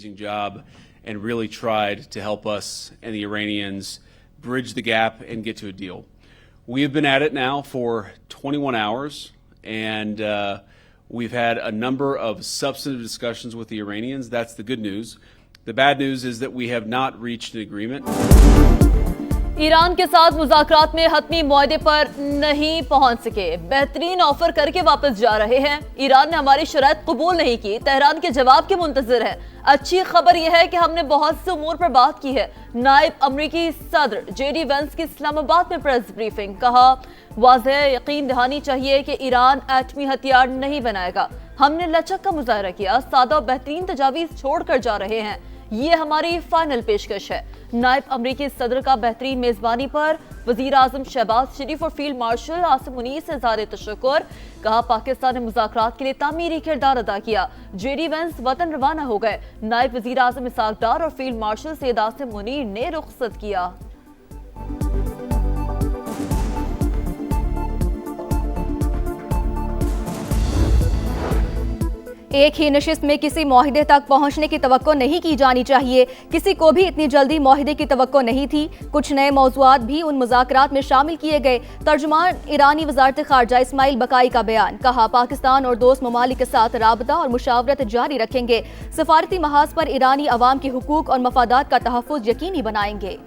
amazing job and really tried to help us and the Iranians bridge the gap and get to a deal. We have been at it now for 21 hours, and we've had a number of substantive discussions with the Iranians. That's the good news. The bad news is that we have not reached an agreement. Iran के साथ मुज़ाकरात में हतमी मुआहदे पर नहीं पहुंच सके, बेहतरीन offer करके वापस जा रहे हैं। ईरान ने हमारी शर्त कबूल नहीं की, तेहरान के जवाब के मुंतजर है। अच्छी खबर यह है कि हमने बहुत से उमूर पर बात की है। नायब अमरीकी सदर JD वेंस की इस्लामाबाद में प्रेस ब्रीफिंग, कहा वाज़ेह यकीन दहानी चाहिए कि ईरान एटमी हथियार नहीं बनाएगा। हमने लचक का मुजाहरा किया, सादा और बेहतरीन तजावीज़ छोड़कर जा रहे हैं। ये हमारी फाइनल पेशकश है। नायब अमरीकी सदर का बेहतरीन मेजबानी पर वजीर आजम शहबाज शरीफ और फील्ड मार्शल आसिम मुनीर से ज़ाहिर तशक्कुर, कहा पाकिस्तान ने मुज़ाकरात के लिए तामीरी किरदार अदा किया। JD वेंस वतन रवाना हो गए। नायब वजीर आजम इसाक डार और फील्ड मार्शल सैयद आसिम मुनीर ने रुखसत किया। एक ही नशिस्त में किसी मुआहदे तक पहुंचने की तवक्को नहीं की जानी चाहिए। किसी को भी इतनी जल्दी मुआहदे की तवक्को नहीं थी। कुछ नए मौज़ूआत भी उन मुज़ाकरात में शामिल किए गए। तर्जुमान ईरानी वज़ारत ख़ारजा इस्माइल बकाई का बयान, कहा पाकिस्तान और दोस्त ममालिक के साथ राबता और मुशावरत जारी रखेंगे। सफारती महाज पर ईरानी अवाम के हुकूक और मफादात का तहफ़्फ़ुज़ यकीनी बनाएंगे।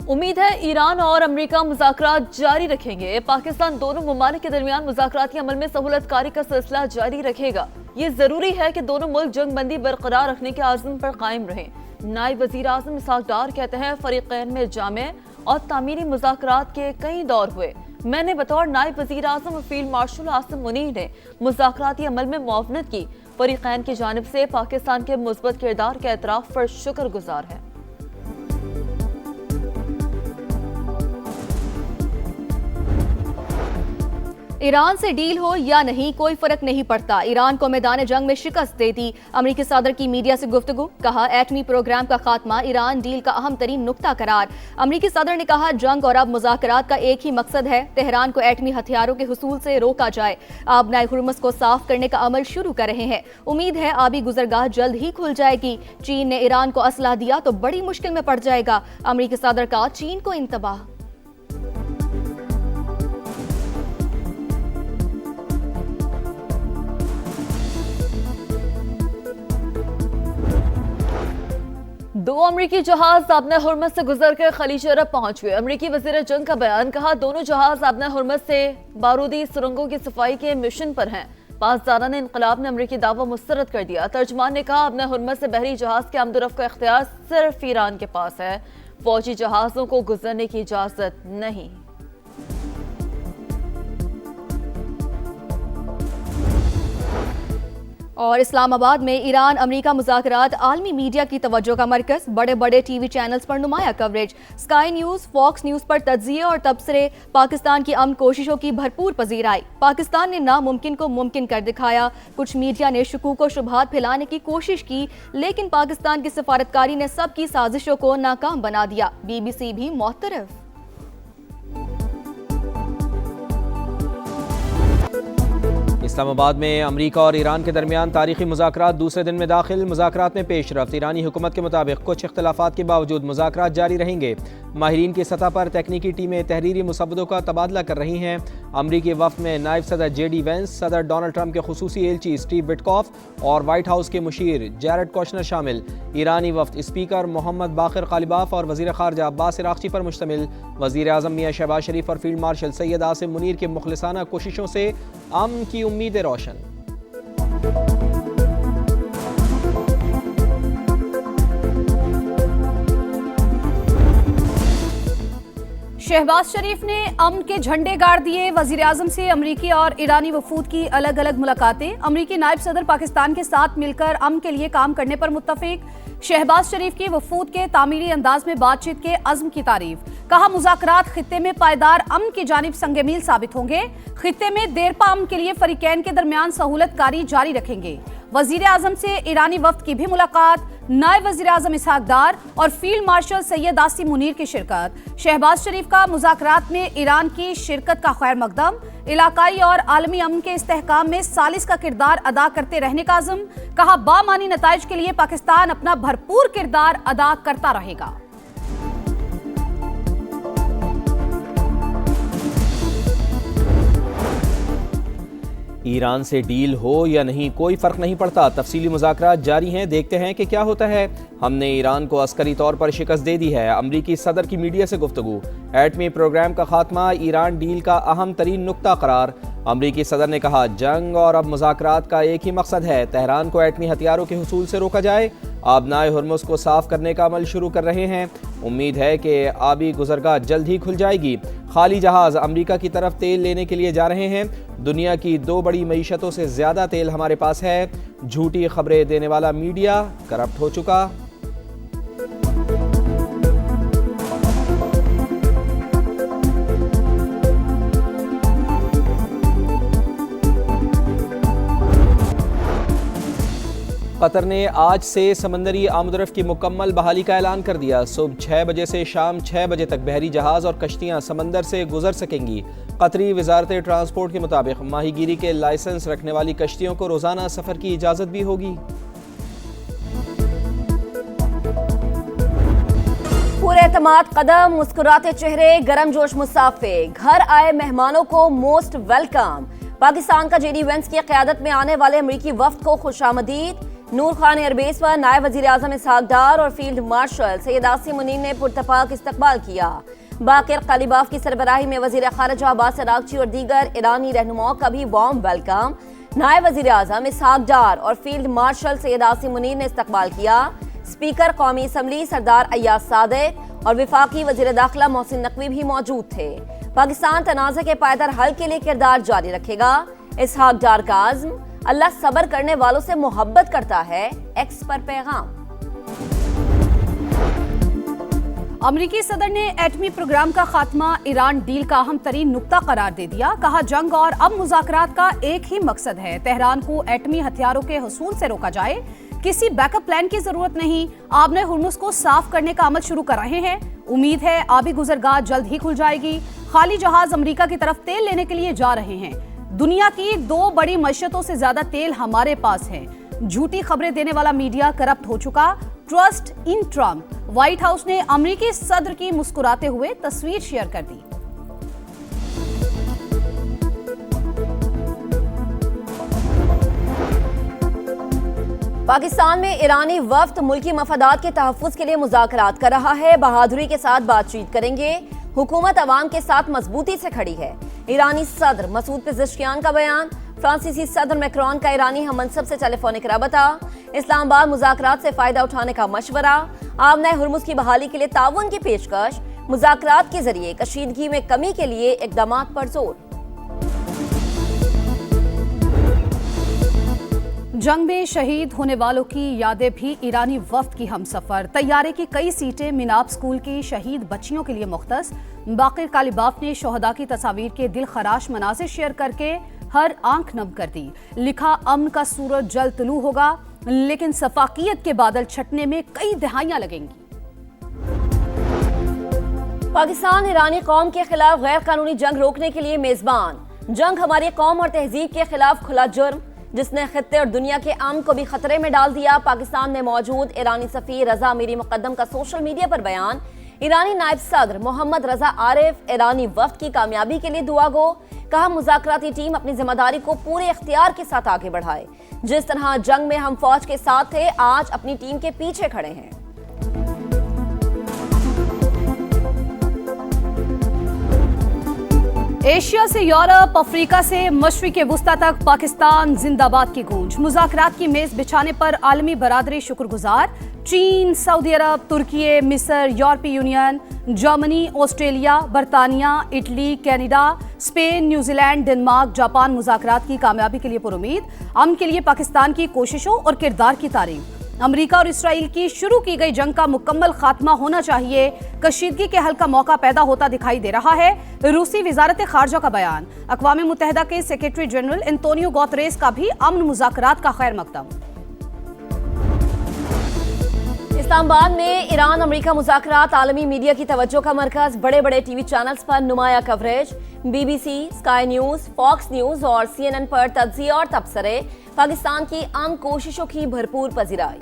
उम्मीद है ईरान और अमेरिका मुज़ाकरात जारी रखेंगे। पाकिस्तान दोनों ममालिक के दरमियान मुज़ाकराती अमल में सहूलतकारी का सिलसिला जारी रखेगा। ये जरूरी है कि दोनों मुल्क जंगबंदी बरकरार रखने के आज़म पर कायम रहें। नायब वज़ीर आज़म इसाक डार कहते हैं फ़रीक़ैन में जामे और तामीरी मुज़ाकरात के कई दौर हुए। मैंने बतौर नायब वज़ीर आज़म और फील्ड मार्शल आसिम मुनीर ने मुज़ाकराती अमल में मुआवनत की। फ़रीक़ैन की जानिब से पाकिस्तान के मुस्बत किरदार के एतराफ़ पर शुक्रगुजार है। ईरान से डील हो या नहीं कोई फर्क नहीं पड़ता, ईरान को मैदान जंग में शिकस्त दे दी। अमरीकी सदर की मीडिया से गुफ्तगू, कहा एटमी प्रोग्राम का खात्मा ईरान डील का अहम तरीन नुक्ता करार। अमरीकी सदर ने कहा जंग और अब मुज़ाकरात का एक ही मकसद है, तेहरान को एटमी हथियारों के हुसूल से रोका जाए। आबनाए हुर्मुज़ को साफ करने का अमल शुरू कर रहे हैं। उम्मीद है आबी गुजरगाह जल्द ही खुल जाएगी। चीन ने ईरान को असलहा दिया तो बड़ी मुश्किल में पड़ जाएगा। अमरीकी सदर का चीन को इंतबाह। दो अमरीकी जहाज आबना हुर्मुज़ से गुजरकर खलीज अरब पहुंच हुए। अमरीकी वज़ीर जंग का बयान, कहा दोनों जहाज आबना हुर्मुज़ से बारूदी सुरंगों की सफाई के मिशन पर हैं। पासदारान इनकलाब ने अमरीकी दावा मुस्तरद कर दिया। तर्जमान ने कहा आबना हुर्मुज़ से बहरी जहाज के आमदोरफ्त का इख्तियार सिर्फ ईरान के पास है, फौजी जहाजों को गुजरने की इजाजत नहीं। और इस्लामाबाद में ईरान अमेरिका मुज़ाकरात आलमी मीडिया की तवज्जो का मरकज, बड़े बड़े टीवी चैनल्स पर नुमाया coverage. Sky News, Fox News पर तज्जिये और तबसरे पाकिस्तान की अमन कोशिशों की भरपूर पजीराई। पाकिस्तान ने नामुमकिन को मुमकिन कर दिखाया। कुछ मीडिया ने शुकूक और शुबहात फैलाने की कोशिश की, लेकिन पाकिस्तान की सफारतकारी ने सबकी साजिशों को नाकाम बना दिया। BBC भी मोहतरफ। इस्लामाबाद में अमरीका और ईरान के दरमियान तारीखी मुज़ाकरात दूसरे दिन में दाखिल। मुज़ाकरात में पेशरफ्त। ईरानी हुकूमत के मुताबिक कुछ इख्तलाफात के बावजूद मुज़ाकरात जारी रहेंगे। माहिरीन की सतह पर तकनीकी टीमें तहरीरी मुसव्वदों का तबादला कर रही हैं। अमरीकी वफ़द में नायब सदर JD वेंस, सदर डोनाल्ड ट्रंप के खुसूसी एलची स्टीव विटकॉफ और वाइट हाउस के मुशीर जैरेड कुशनर शामिल। ईरानी वफ़द स्पीकर मोहम्मद बाक़िर क़ालिबाफ और वज़ीर ख़ारजा अब्बास इराक़ची पर मुश्तमिल। वज़ीर आज़म मियां शहबाज शरीफ और फील्ड मार्शल सैयद आसिम मुनीर के मुखलिसाना कोशिशों से अमन की उम्मीदें रोशन। शहबाज शरीफ ने अमन के झंडे गाड़ दिए। वजीर आजम से अमरीकी और ईरानी वफूद की अलग अलग मुलाकातें। अमरीकी नायब सदर पाकिस्तान के साथ मिलकर अमन के लिए काम करने पर मुत्तफिक। शहबाज शरीफ की वफूद के तामीरी अंदाज में बातचीत के अज़्म की तारीफ। कहा मुज़ाकरात खित्ते में पायदार अमन की जानिब संगमील साबित होंगे। खित्ते में देरपा अमन के लिए फरीकैन के दरमियान सहूलतकारी जारी रखेंगे। वजीर आजम से ईरानी वफ्द की भी मुलाकात। नायब वज़ीर आज़म इसहाक डार और फील्ड मार्शल सैयद आसिम मुनीर की शिरकत। शहबाज शरीफ का मुज़ाकरात में ईरान की शिरकत का खैर मकदम। इलाकाई और आलमी अमन के इस्तेहकाम में सालिस का किरदार अदा करते रहने का अज़म। कहा, बामानी नताइज के लिए पाकिस्तान अपना भरपूर किरदार अदा करता रहेगा। ईरान से डील हो या नहीं कोई फ़र्क नहीं पड़ता, तफसीली मुज़ाकरात जारी हैं, देखते हैं कि क्या होता है। हमने ईरान को अस्करी तौर पर शिकस्त दे दी है। अमरीकी सदर की मीडिया से गुफ्तगू। एटमी प्रोग्राम का खात्मा ईरान डील का अहम तरीन नुक्ता करार। अमरीकी सदर ने कहा, जंग और अब मुज़ाकरात का एक ही मकसद है, तेहरान को एटमी हथियारों के हुसूल से रोका जाए। आबनाए हुर्मुज़ को साफ करने का अमल शुरू कर रहे हैं। उम्मीद है कि आबी गुज़रगाह जल्द ही खुल जाएगी। खाली जहाज़ अमरीका की तरफ तेल लेने के लिए जा रहे हैं। दुनिया की 2 बड़ी मईशतों से ज़्यादा तेल हमारे पास है। झूठी खबरें देने वाला मीडिया करप्ट हो चुका। कतर ने आज से समंदरी आमदरफ्त की मुकम्मल बहाली का ऐलान कर दिया। सुबह 6 बजे से शाम 6 बजे तक बहरी जहाज़ और कश्तियाँ समंदर से गुजर सकेंगी। कतरी वजारत ट्रांसपोर्ट के मुताबिक माहीगीरी के लाइसेंस रखने वाली कश्तियों को रोज़ाना सफ़र की इजाज़त भी होगी। पूरे एतमाद कदम, मुस्कुराते चेहरे, गर्मजोश मुसाफिर, घर आए मेहमानों को मोस्ट वेलकम। पाकिस्तान का जेडी वेंस की क़यादत में आने वाले अमरीकी वफ्द को खुशामदीद। नूर खान एयरबेस पर नायब वज़ीर आज़म इसहाक डार और फील्ड मार्शल सैयद आसिम मुनीर ने पुरतपाक इस्तकबाल किया। बाकिर कालिबाफ की सरबराही में वज़ीर ख़ारिजा अब्बास अराग़ची और दीगर ईरानी रहनुमाओं का भी वार्म वेलकम। नायब वज़ीर आज़म इसहाक डार और फील्ड मार्शल सैयद आसिम मुनीर ने इस्तकबाल किया। स्पीकर कौमी असम्बली सरदार अय्याज सादिक और विफाकी वज़ीर दाखिला मोहसिन नकवी भी मौजूद थे। पाकिस्तान तनाज़े के पायदार हल के लिए किरदार जारी रखेगा। इसहाक डार का आज़्म, अल्लाह सब्र करने वालों से मोहब्बत करता है। एक्स पर पैगाम। अमरीकी सदर ने एटमी प्रोग्राम का खात्मा ईरान डील का अहम तरीन नुक्ता करार दे दिया। कहा, जंग और अब मुज़ाकरात का एक ही मकसद है, तेहरान को एटमी हथियारों के हुसूल से रोका जाए। किसी बैकअप प्लान की जरूरत नहीं। आबने हुर्मुज़ को साफ करने का अमल शुरू कर रहे हैं। उम्मीद है आबी गुजरगाह जल्द ही खुल जाएगी। खाली जहाज अमेरिका की तरफ तेल लेने के लिए जा रहे हैं। दुनिया की 2 बड़ी मईशतों से ज्यादा तेल हमारे पास है। झूठी खबरें देने वाला मीडिया करप्ट हो चुका। Trust in Trump. White house ने अमेरिकी सदर की मुस्कुराते हुए तस्वीर शेयर कर दी। पाकिस्तान में ईरानी वफ्द मुल्की मफादात के तहफ़्फ़ुज़ के लिए मुज़ाकरात कर रहा है। बहादुरी के साथ बातचीत करेंगे। हुकूमत अवाम के साथ मजबूती से खड़ी है। ईरानी सदर मसूद पेज़ेश्कियान का बयान। फ्रांसीसी सदर मैक्रोन का ईरानी हममनसब से टेलीफोनिक रबता। इस्लामाबाद मुज़ाकरात से फ़ायदा उठाने का मशवरा। आबनाए हुर्मुज़ की बहाली के लिए ताउन की पेशकश। मुज़ाकरात के जरिए कशीदगी में कमी के लिए इक़दामात पर जोर। जंग में शहीद होने वालों की यादें भी ईरानी वफ्द की हमसफर। तैयारे की कई सीटें मिनाब स्कूल की शहीद बच्चियों के लिए मुख्तस। बाकिर कालिबाफ ने शोहदा की तस्वीर के दिल खराश मनाज़िर शेयर करके हर आंख नम कर दी। लिखा, अमन का सूरज जल्द तुलू होगा, लेकिन सफाकियत के बादल छटने में कई दहाइयां लगेंगी। पाकिस्तान ईरानी कौम के खिलाफ गैर कानूनी जंग रोकने के लिए मेजबान। जंग हमारी कौम और तहजीब के खिलाफ खुला जुर्म, जिसने खित्ते और दुनिया के अमन को भी खतरे में डाल दिया। पाकिस्तान में मौजूद ईरानी सफीर रजा मीरी मुकद्दम का सोशल मीडिया पर बयान। ईरानी नायब सदर मोहम्मद रजा आरिफ ईरानी वफ्द की कामयाबी के लिए दुआ गो। कहा, मुज़ाकराती टीम अपनी जिम्मेदारी को पूरे इख्तियार के साथ आगे बढ़ाए। जिस तरह जंग में हम फौज के साथ थे, आज अपनी टीम के पीछे खड़े हैं। एशिया से यूरोप, अफ्रीका से मशरिक़ वुस्ता तक पाकिस्तान जिंदाबाद की गूंज। मुज़ाकरात की मेज बिछाने पर आलमी बरादरी शुक्रगुजार। चीन, सऊदी अरब, तुर्की, मिस्र, यूरोपीय यूनियन, जर्मनी, ऑस्ट्रेलिया, बरतानिया, Italy, Canada, Spain, New Zealand, Denmark, Japan मुज़ाकरात की कामयाबी के लिए पुरुमीद। अमन के लिए पाकिस्तान की कोशिशों और किरदार की तारीफ। अमेरिका और इसराइल की शुरू की गई जंग का मुकम्मल खात्मा होना चाहिए। कशीदगी के हल का मौका पैदा होता दिखाई दे रहा है। रूसी वजारत खारजा का बयान। अक़वाम मुत्तहिदा के सेक्रेटरी जनरल एंटोनियो गुतेरेस का भी अमन मुज़ाकरात का खैर मकदम। इस्लामाबाद में ईरान अमेरिका मुज़ाकरात आलमी मीडिया की तवज्जो का मरकज। बड़े बड़े टीवी चैनल्स पर नुमाया coverage. BBC, Sky News, Fox News और CNN पर तज्जिए और तबसरे। पाकिस्तान की आम कोशिशों की भरपूर पजीराई।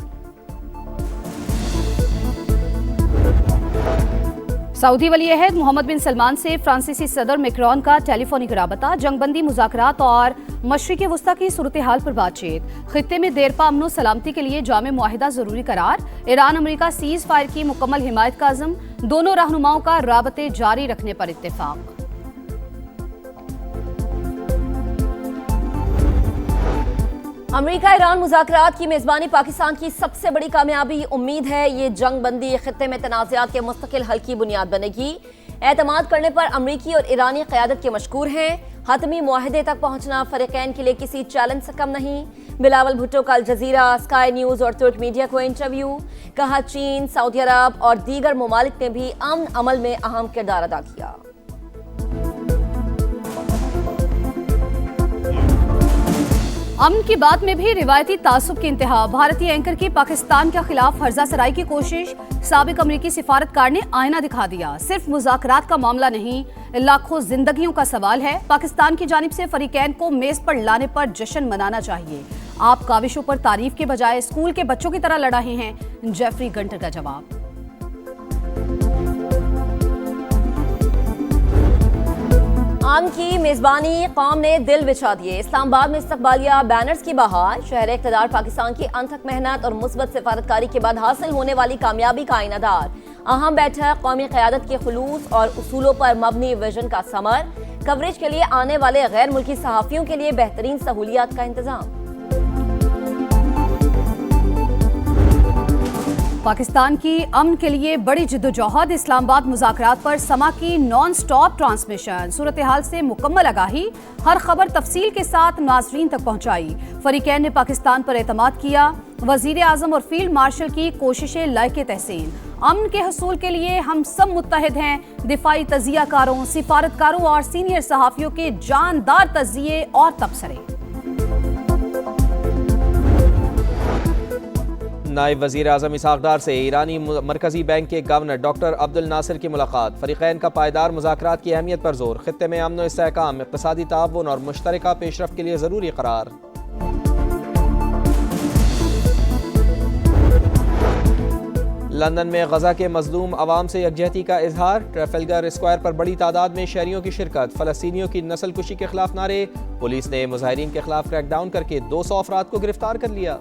सऊदी वली-ए-अहद मोहम्मद बिन सलमान से फ्रांसीसी सदर मैक्रोन का टेलीफोनिक राबता। जंगबंदी मुज़ाकरात और मशरिक़ वस्ता की सूरत हाल पर बातचीत। खित्ते में देरपा अमन सलामती के लिए जामे मुआहिदा जरूरी करार। ईरान अमेरिका सीज फायर की मुकम्मल हिमायत का अज़म। दोनों रहनुमाओं का राबते जारी रखने पर इत्तेफाक। अमेरिका ईरान मुज़ाकरात की मेज़बानी पाकिस्तान की सबसे बड़ी कामयाबी। उम्मीद है ये जंग बंदी खित्ते में तनाज़ात के मुस्तकिल हल की बुनियाद बनेगी। एतमाद करने पर अमरीकी और ईरानी क़यादत के मशकूर हैं। हतमी मुआहदे तक पहुंचना फ़रीक़ैन के लिए किसी चैलेंज से कम नहीं। बिलावल भुट्टो का अल जज़ीरा, स्काई न्यूज़ और तुर्क मीडिया को इंटरव्यू। कहा चीन, सऊदी अरब और दीगर ममालिक ने भी अमन अमल में अहम किरदार अदा किया। अमन की बात में भी रिवायती तासुब की इंतहा। भारतीय एंकर की पाकिस्तान के खिलाफ फर्जा सराई की कोशिश। साबिक अमरीकी सिफारतकार ने आईना दिखा दिया। सिर्फ मुज़ाकरात का मामला नहीं, लाखों जिंदगियों का सवाल है। पाकिस्तान की जानिब से फरीकैन को मेज पर लाने पर जश्न मनाना चाहिए। आप काविशों पर तारीफ के बजाय स्कूल के बच्चों की तरह लड़ रहे हैं। जेफरी गंटर का जवाब। आम की मेजबानी कौम ने दिल बिछा दिए। इस्लामाबाद में इस्तकबालिया बैनर्स की बहार। शहर इक़्तिदार पाकिस्तान की अनथक मेहनत और मुस्बत सिफारतकारी के बाद हासिल होने वाली कामयाबी का आईनादार। अहम बैठक, कौमी क़यादत के खुलूस और उसूलों पर मबनी विजन का समर। कवरेज के लिए आने वाले गैर मुल्की सहाफ़ियों के लिए बेहतरीन सहूलियात का इंतजाम। पाकिस्तान की अमन के लिए बड़ी जिद्दोजहद। इस्लामाबाद मुज़ाकरात पर समा की नॉन स्टॉप ट्रांसमिशन। सूरत हाल से मुकम्मल आगाही। हर खबर तफसील के साथ नाज़रीन तक पहुंचाई। फरीकैन ने पाकिस्तान पर एतमाद किया। वज़ीर आज़म और फील्ड मार्शल की कोशिशें लायके तहसीन। अमन के हसूल के लिए हम सब मुत्तहिद हैं। दिफाई तजियाकारों, सिफारतकारों और सीनियर सहाफ़ियों के जानदार तजिए और तबसरे। नायब वज़ीर आज़म इसहाक़ डार से ईरानी मरकज़ी बैंक के गवर्नर डॉक्टर अब्दुल नासिर की मुलाकात। फ़रीक़ैन का पायदार मुज़ाकरात की अहमियत पर जोर। खित्ते में अमन व इस्तेहकाम, इक़्तिसादी ताउन और मुश्तरका पेशरफ़्त के लिए ज़रूरी करार। लंदन में गज़ा के मज़लूम अवाम से यकजहती का इजहार। ट्रैफलगर स्क्वायर पर बड़ी तादाद में शहरियों की शिरकत। फ़लस्तीनियों की नस्ल कुशी के खिलाफ नारे। पुलिस ने मुजाहिरीन के खिलाफ क्रैकडाउन करके 200 अफराद को गिरफ्तार कर लिया।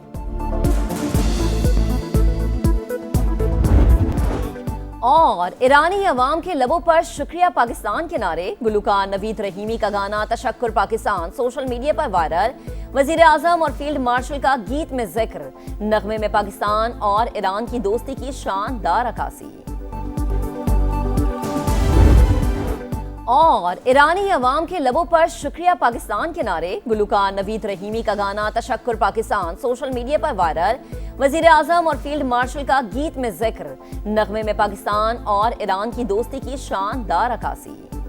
और ईरानी अवाम के लबों पर शुक्रिया पाकिस्तान के नारे। गुलूकार नवीद रहीमी का गाना तशक्कुर पाकिस्तान सोशल मीडिया पर वायरल। वजीर आजम और फील्ड मार्शल का गीत में जिक्र। नगमे में पाकिस्तान और ईरान की दोस्ती की शानदार अक्कासी। और ईरानी अवाम के लबों पर शुक्रिया पाकिस्तान के नारे। गुलूकार नवीद रहीमी का गाना तशक्कुर पाकिस्तान सोशल मीडिया पर वायरल। वजीर आजम और फील्ड मार्शल का गीत में जिक्र। नगमे में पाकिस्तान और ईरान की दोस्ती की शानदार अक्कासी।